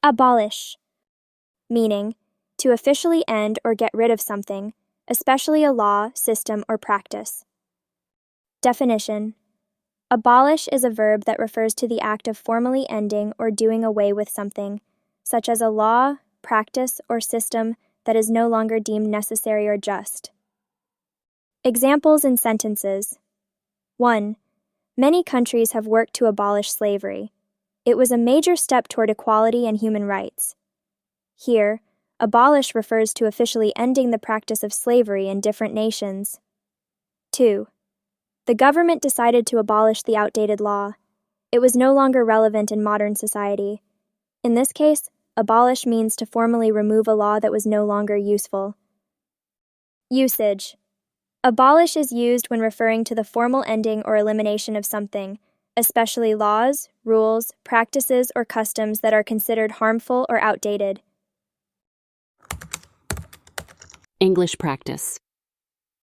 Abolish, meaning to officially end or get rid of something, especially a law, system, or practice. Definition: abolish is a verb that refers to the act of formally ending or doing away with something, such as a law, practice, or system that is no longer deemed necessary or just. Examples in sentences. 1. Many countries have worked to abolish slavery. It was a major step toward equality and human rights. Here, abolish refers to officially ending the practice of slavery in different nations. 2. The government decided to abolish the outdated law. It was no longer relevant in modern society. In this case, abolish means to formally remove a law that was no longer useful. Usage: abolish is used when referring to the formal ending or elimination of something, especially laws, rules, practices, or customs that are considered harmful or outdated. English practice.